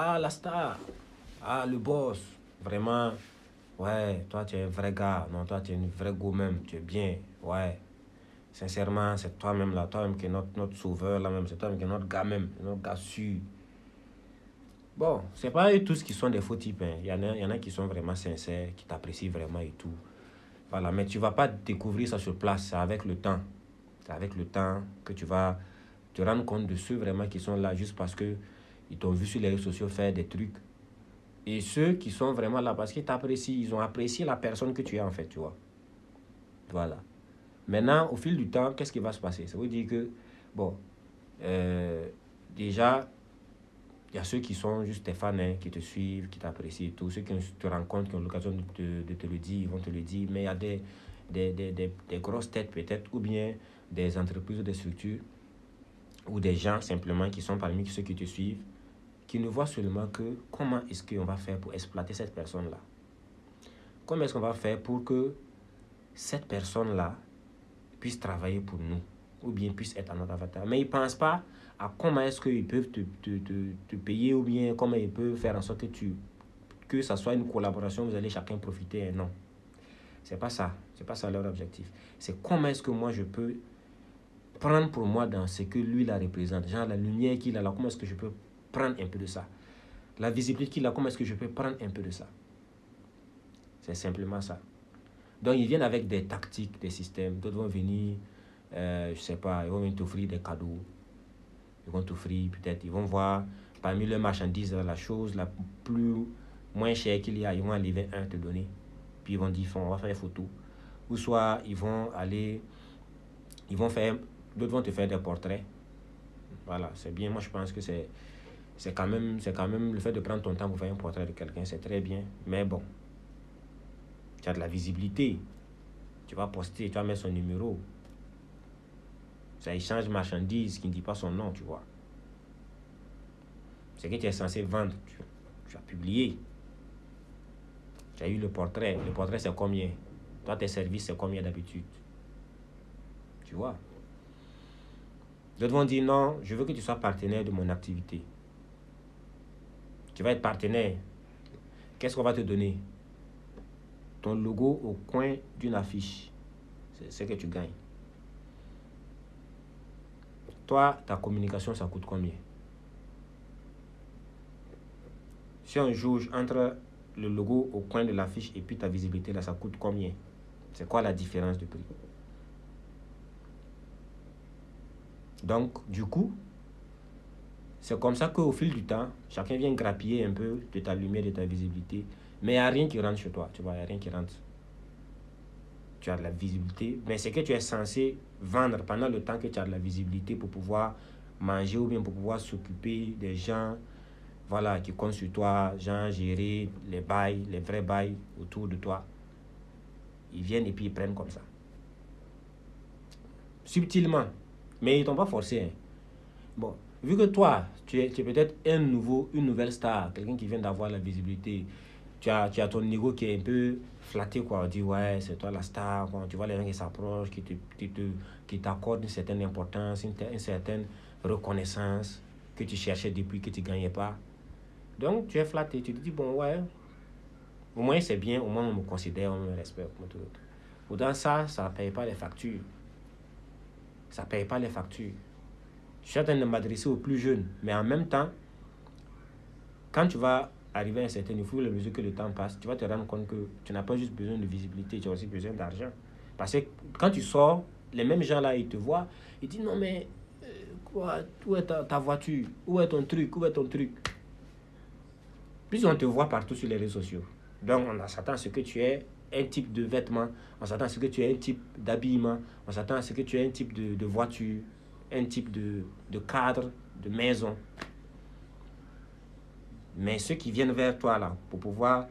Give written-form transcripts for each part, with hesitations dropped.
Ah, la star. Ah, le boss. Vraiment. Ouais, toi, tu es un vrai gars. Non, toi, tu es une vraie go même. Tu es bien. Ouais. Sincèrement, c'est toi-même là. Toi-même qui est notre sauveur là même. C'est toi-même qui est notre gars même. Notre gars sûr. Bon, c'est pas eux tous qui sont des faux types. Hein. Il y en a qui sont vraiment sincères, qui t'apprécient vraiment et tout. Voilà, mais tu vas pas découvrir ça sur place. C'est avec le temps. C'est avec le temps que tu vas te rendre compte de ceux vraiment qui sont là juste parce que ils t'ont vu sur les réseaux sociaux faire des trucs. Et ceux qui sont vraiment là parce qu'ils t'apprécient, ils ont apprécié la personne que tu es en fait, tu vois. Voilà. Maintenant, au fil du temps, qu'est-ce qui va se passer? Ça veut dire que, bon, euh, déjà, il y a ceux qui sont juste tes fans, hein, qui te suivent, qui t'apprécient et tout. Ceux qui te rencontrent, qui ont l'occasion de te le dire, ils vont te le dire. Mais il y a des grosses têtes peut-être, ou bien des entreprises ou des structures, ou des gens simplement qui sont parmi ceux qui te suivent, qui ne voient seulement que comment est-ce qu'on va faire pour exploiter cette personne-là. Comment est-ce qu'on va faire pour que cette personne-là puisse travailler pour nous, ou bien puisse être à notre avatar. Mais ils ne pensent pas à comment est-ce qu'ils peuvent te payer, ou bien comment ils peuvent faire en sorte que ça soit une collaboration, vous allez chacun profiter. Non, c'est pas ça. C'est pas ça leur objectif. C'est comment est-ce que moi je peux prendre pour moi dans ce que lui la représente. Genre la lumière qu'il a là, comment est-ce que je peux prendre un peu de ça. La visibilité qu'il a, comment est-ce que je peux prendre un peu de ça. C'est simplement ça. Donc ils viennent avec des tactiques, des systèmes. D'autres vont venir, je sais pas, ils vont venir t'offrir des cadeaux. Ils vont t'offrir peut-être, ils vont voir parmi leurs marchandises la chose la plus moins chère qu'il y a, ils vont enlever un te donner. Puis ils vont dire, on va faire une photo. Ou soit ils vont aller, ils vont faire, d'autres vont te faire des portraits. Voilà, c'est bien. Moi je pense que c'est quand même le fait de prendre ton temps pour faire un portrait de quelqu'un, c'est très bien. Mais bon, tu as de la visibilité. Tu vas poster, tu vas mettre son numéro. Ça échange marchandise qui ne dit pas son nom, tu vois. C'est que tu es censé vendre. Tu as publié. Tu as eu le portrait. Le portrait, c'est combien? Toi, tes services, c'est combien d'habitude? Tu vois. D'autres vont dire non, je veux que tu sois partenaire de mon activité. Tu vas être partenaire. Qu'est-ce qu'on va te donner? Ton logo au coin d'une affiche. C'est ce que tu gagnes. Toi, ta communication, ça coûte combien? Si on juge entre le logo au coin de l'affiche et puis ta visibilité, là, ça coûte combien? C'est quoi la différence de prix? Donc, du coup, c'est comme ça qu'au fil du temps, chacun vient grappiller un peu de ta lumière, de ta visibilité. Mais il n'y a rien qui rentre chez toi, tu vois, il n'y a rien qui rentre. Tu as de la visibilité, mais c'est que tu es censé vendre pendant le temps que tu as de la visibilité pour pouvoir manger ou bien pour pouvoir s'occuper des gens, voilà, qui comptent sur toi, gens gérer les bails, les vrais bails autour de toi. Ils viennent et puis ils prennent comme ça. Subtilement. Mais ils t'ont pas forcé. Hein. Bon, vu que toi, tu es peut-être une nouvelle star, quelqu'un qui vient d'avoir la visibilité, tu as ton ego qui est un peu flatté, quoi. On dit, ouais, c'est toi la star. Quoi. Tu vois les gens qui s'approchent, qui t'accordent une certaine importance, une certaine reconnaissance que tu cherchais depuis que tu ne gagnais pas. Donc, tu es flatté. Tu te dis, bon, ouais, au moins c'est bien, au moins on me considère, on me respecte. Pourtant, ça ne paye pas les factures. Ça ne paye pas les factures. Je suis en train de m'adresser aux plus jeunes, mais en même temps, quand tu vas arriver à un certain niveau, à mesure que le temps passe, tu vas te rendre compte que tu n'as pas juste besoin de visibilité, tu as aussi besoin d'argent. Parce que quand tu sors, les mêmes gens là, ils te voient, ils disent non mais, quoi, où est ta voiture? Où est ton truc? Où est ton truc? Puis on te voit partout sur les réseaux sociaux. Donc on s'attend à ce que tu aies un type de vêtements, on s'attend à ce que tu aies un type d'habillement, on s'attend à ce que tu aies un type de voiture, un type de cadre, de maison. Mais ceux qui viennent vers toi là, pour pouvoir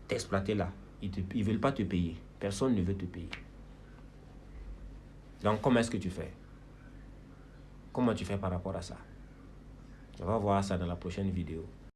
t'exploiter là, ils ne veulent pas te payer. Personne ne veut te payer. Donc comment est-ce que tu fais? Comment tu fais par rapport à ça? On va voir ça dans la prochaine vidéo.